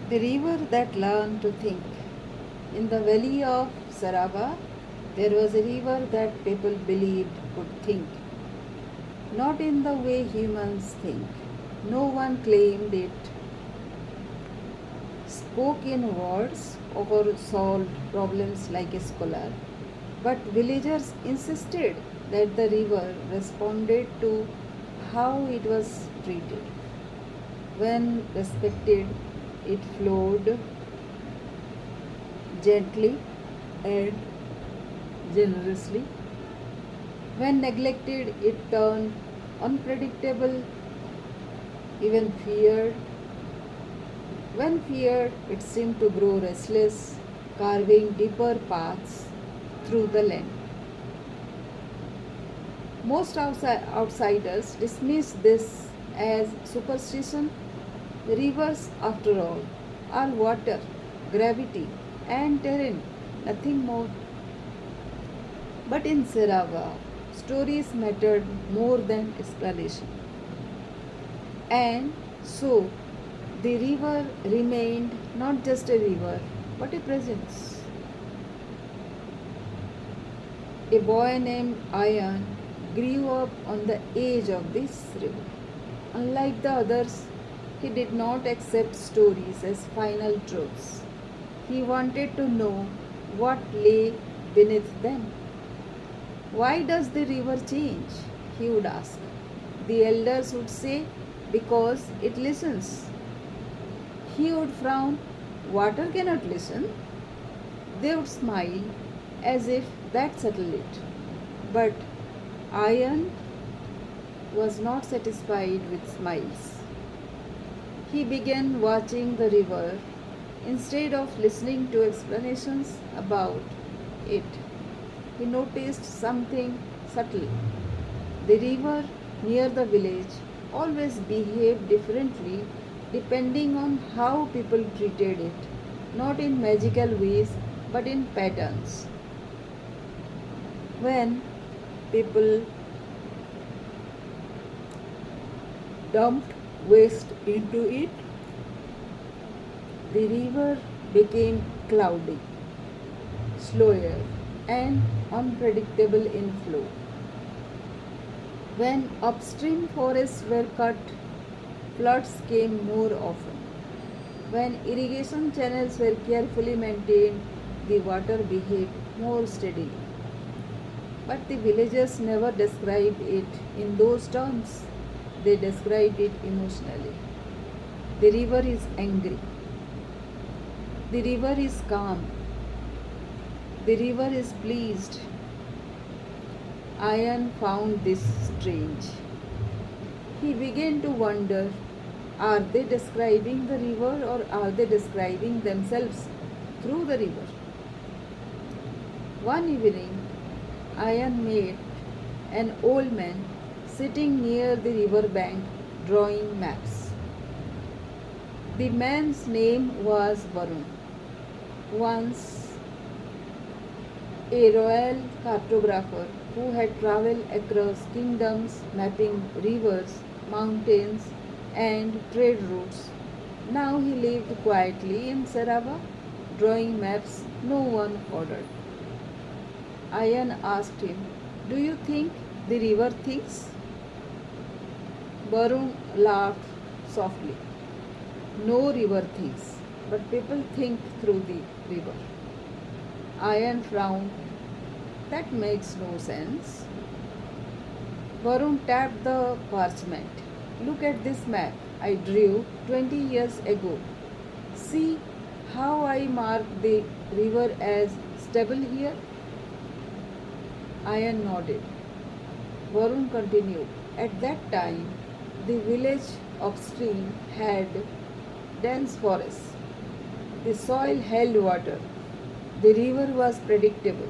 The river that learned to think. In the valley of Sarava, there was a river that people believed could think, not in the way humans think. No one claimed it spoke in words or solved problems like a scholar, but villagers insisted that the river responded to how it was treated. When respected, it flowed gently and generously. When neglected, it turned unpredictable, even feared. When feared, it seemed to grow restless, carving deeper paths through the land. Most outsiders dismiss this as superstition. Rivers, after all, are water, gravity, and terrain, nothing more. But in Sarava, stories mattered more than explanation. And so, the river remained not just a river, but a presence. A boy named Ayan grew up on the edge of this river. Unlike the others, he did not accept stories as final truths. He wanted to know what lay beneath them. Why does the river change? He would ask. The elders would say, because it listens. He would frown, water cannot listen. They would smile as if that settled it. But Iron was not satisfied with smiles. He began watching the river instead of listening to explanations about it. He noticed something subtle. The river near the village always behaved differently depending on how people treated it, not in magical ways but in patterns. When people dumped waste into it, the river became cloudy, slower, and unpredictable in flow. When upstream forests were cut, floods came more often. When irrigation channels were carefully maintained, the water behaved more steadily. But the villagers never described it in those terms. They described it emotionally. The river is angry. The river is calm. The river is pleased. Ian found this strange. He began to wonder, are they describing the river or are they describing themselves through the river? One evening, Ian met an old man sitting near the river bank drawing maps. The man's name was Varun. Once a royal cartographer who had traveled across kingdoms mapping rivers, mountains, and trade routes. Now he lived quietly in Sarava, drawing maps no one ordered. Ayan asked him, do you think the river thinks? Barun laughed softly. No river thinks, but people think through the river. Ayan frowned. That makes no sense. Varun tapped the parchment. Look at this map I drew 20 years ago. See how I marked the river as stable here? Ayan nodded. Varun continued. At that time, the village upstream had dense forests. The soil held water. The river was predictable.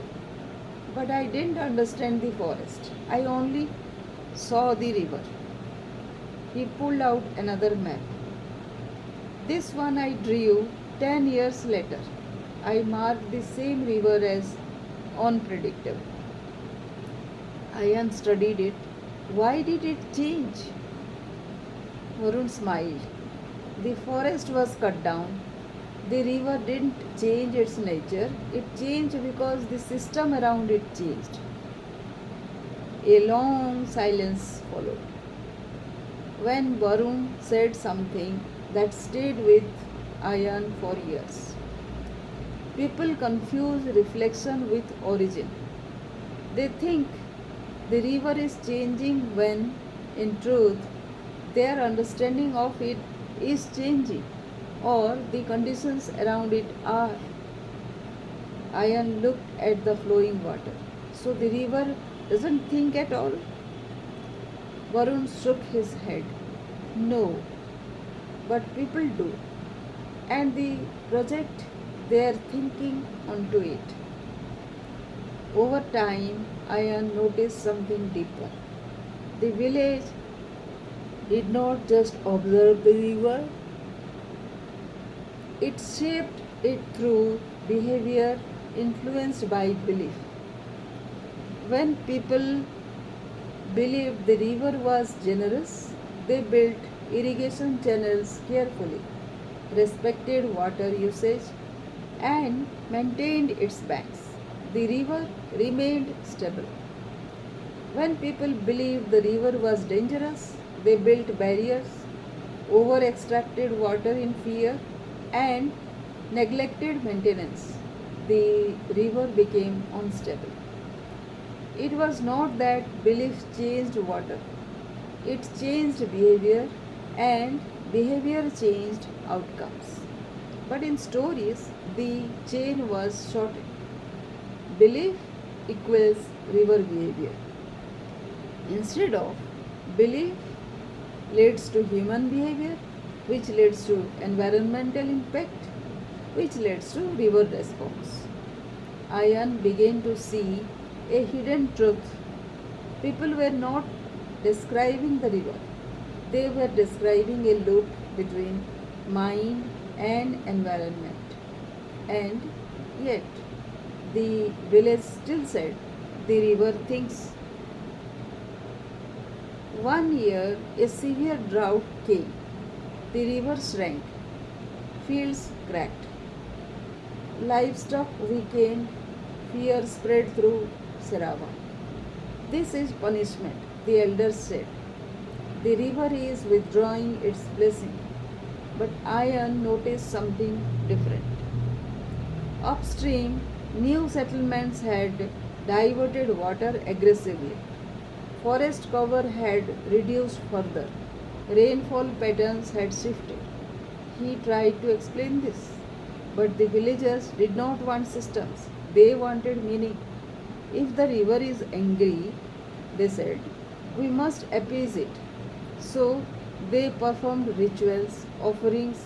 But I didn't understand the forest. I only saw the river. He pulled out another map. This one I drew 10 years later. I marked the same river as unpredictable. Ayan studied it. Why did it change? Varun smiled. The forest was cut down. The river didn't change its nature, it changed because the system around it changed. A long silence followed. When Varun said something that stayed with Ayan for years. People confuse reflection with origin. They think the river is changing when, in truth, their understanding of it is changing or the conditions around it are. Ayan looked at the flowing water. So the river doesn't think at all? Varun shook his head. No, but people do. And the project their thinking onto it. Over time, Ayan noticed something deeper. The village did not just observe the river, it shaped it through behavior influenced by belief. When people believed the river was generous, they built irrigation channels carefully, respected water usage, and maintained its banks. The river remained stable. When people believed the river was dangerous, they built barriers, over extracted water in fear, and neglected maintenance. The river became unstable. It was not that belief changed water, it changed behavior, and behavior changed outcomes. But in stories, the chain was shortened. Belief equals river behavior. Instead of belief leads to human behavior, which leads to environmental impact, which leads to river response. Ayan began to see a hidden truth. People were not describing the river, they were describing a loop between mind and environment. And yet, the village still said the river thinks. One year, a severe drought came. The river shrank, fields cracked, livestock weakened, fear spread through Sarava. This is punishment, the elders said. The river is withdrawing its blessing. But Ayan noticed something different. Upstream, new settlements had diverted water aggressively. Forest cover had reduced further. Rainfall patterns had shifted. He tried to explain this. But the villagers did not want systems, they wanted meaning. If the river is angry, they said, we must appease it. So they performed rituals, offerings,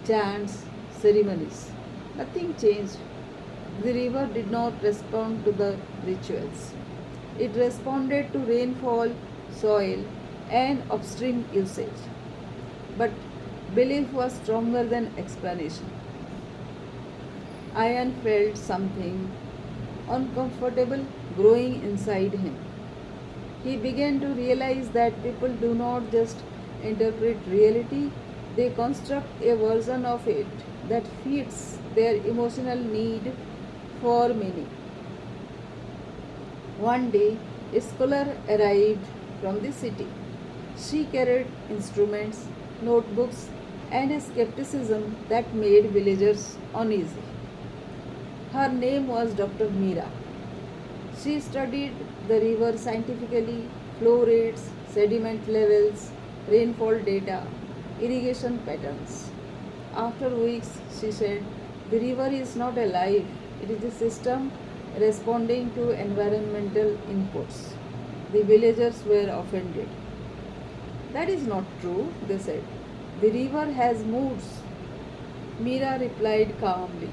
chants, ceremonies. Nothing changed. The river did not respond to the rituals. It responded to rainfall, soil, and upstream usage. But belief was stronger than explanation. Ayan felt something uncomfortable growing inside him. He began to realize that people do not just interpret reality, they construct a version of it that fits their emotional need for meaning. One day, a scholar arrived from the city. She carried instruments, notebooks, and a skepticism that made villagers uneasy. Her name was Dr. Meera. She studied the river scientifically, flow rates, sediment levels, rainfall data, irrigation patterns. After weeks, she said, the river is not alive, it is a system responding to environmental inputs. The villagers were offended. That is not true, they said. The river has moods. Meera replied calmly.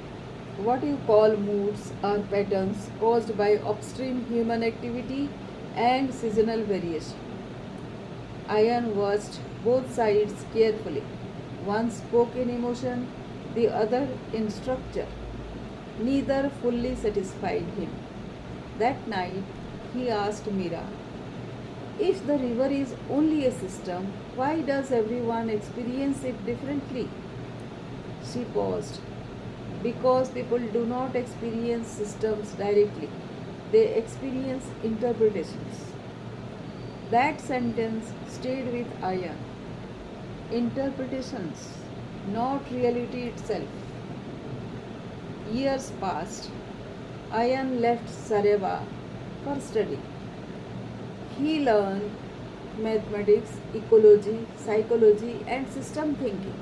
What you call moods are patterns caused by upstream human activity and seasonal variation. Ayan watched both sides carefully. One spoke in emotion, the other in structure. Neither fully satisfied him. That night, he asked Meera, if the river is only a system, why does everyone experience it differently? She paused. because people do not experience systems directly, they experience interpretations. That sentence stayed with Aya. Interpretations, not reality itself. Years passed. Ayan left Sareva for study. He learned mathematics, ecology, psychology, and system thinking.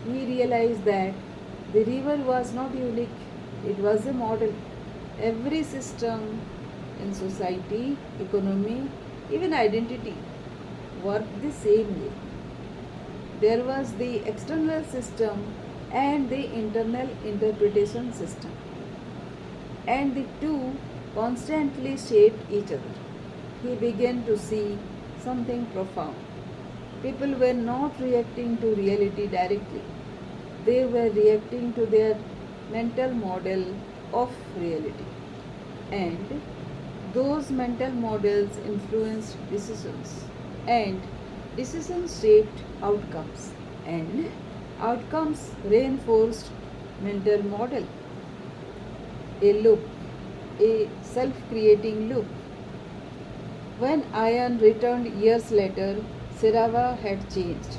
He realized that the river was not unique, it was a model. Every system in society, economy, even identity worked the same way. There was the external system and the internal interpretation system, and the two constantly shaped each other. He began to see something profound. People were not reacting to reality directly, they were reacting to their mental model of reality. And those mental models influenced decisions, and decisions shaped outcomes, and outcomes reinforced mental model. A loop, a self-creating loop. When Ayan returned years later, Sirava had changed.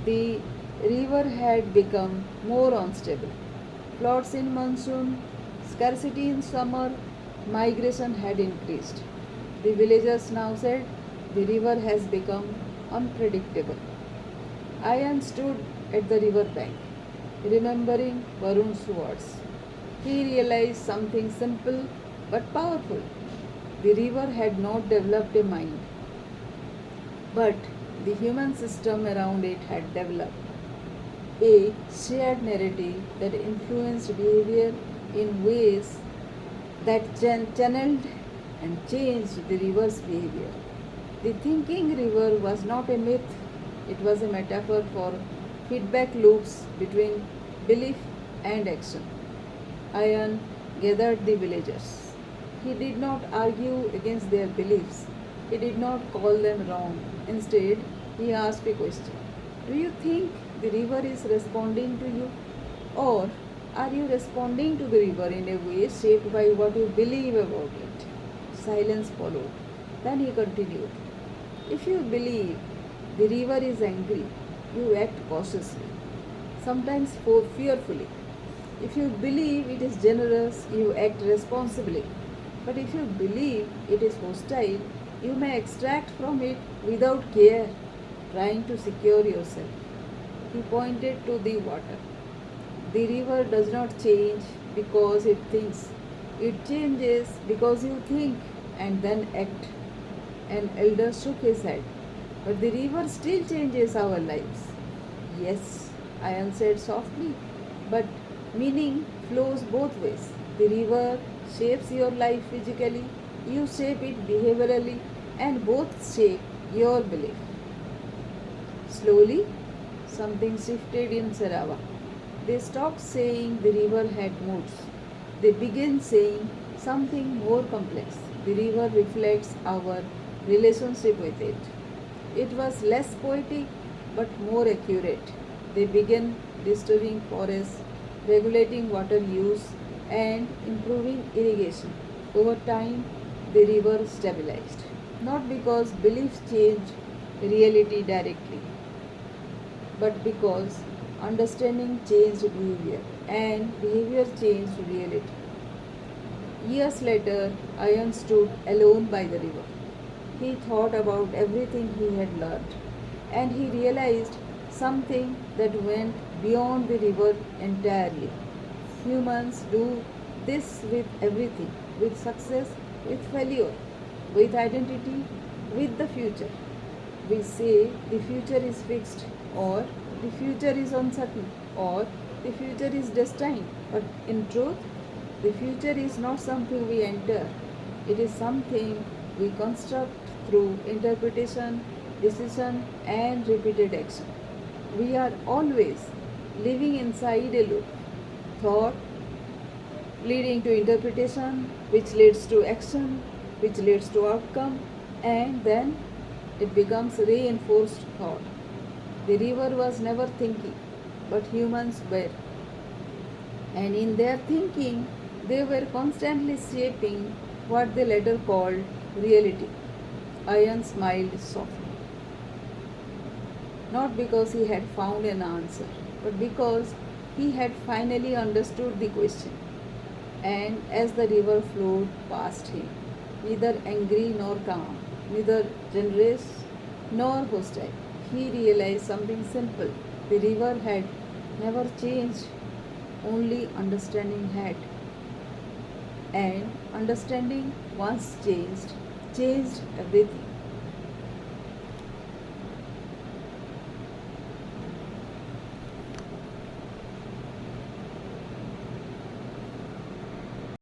The river had become more unstable. Floods in monsoon, scarcity in summer, migration had increased. The villagers now said the river has become unpredictable. Ayan stood at the river bank, remembering Varun's words. He realized something simple but powerful. The river had not developed a mind, but the human system around it had developed a shared narrative that influenced behavior in ways that channeled and changed the river's behavior. The thinking river was not a myth, it was a metaphor for feedback loops between belief and action. Ayan gathered the villagers. He did not argue against their beliefs. He did not call them wrong. Instead, he asked a question. Do you think the river is responding to you? Or are you responding to the river in a way shaped by what you believe about it? Silence followed. Then he continued. If you believe the river is angry, you act cautiously, sometimes fearfully. If you believe it is generous, you act responsibly. But if you believe it is hostile, you may extract from it without care, trying to secure yourself. He pointed to the water. The river does not change because it thinks. It changes because you think and then act. An elder shook his head. But the river still changes our lives. Yes, I answered softly. But meaning flows both ways. The river shapes your life physically, you shape it behaviorally, and both shape your belief. Slowly, something shifted in Sarava. They stopped saying the river had moods. They began saying something more complex. The river reflects our relationship with it. It was less poetic but more accurate. They began restoring forests, regulating water use, and improving irrigation. Over time, the river stabilized. Not because beliefs changed reality directly, but because understanding changed behavior and behavior changed reality. Years later, Ayan stood alone by the river. He thought about everything he had learned, and he realized something that went beyond the river entirely. Humans do this with everything, with success, with failure, with identity, with the future. We say the future is fixed, or the future is uncertain, or the future is destined. But in truth, the future is not something we enter, it is something we construct through interpretation, decision, and repeated action. We are always living inside a loop. Thought leading to interpretation, which leads to action, which leads to outcome, and then it becomes reinforced thought. The river was never thinking, but humans were. And in their thinking, they were constantly shaping what they later called reality. Ian smiled softly, not because he had found an answer, but because he had finally understood the question. And as the river flowed past him, neither angry nor calm, neither generous nor hostile, he realized something simple. The river had never changed, only understanding had. And understanding once changed everything.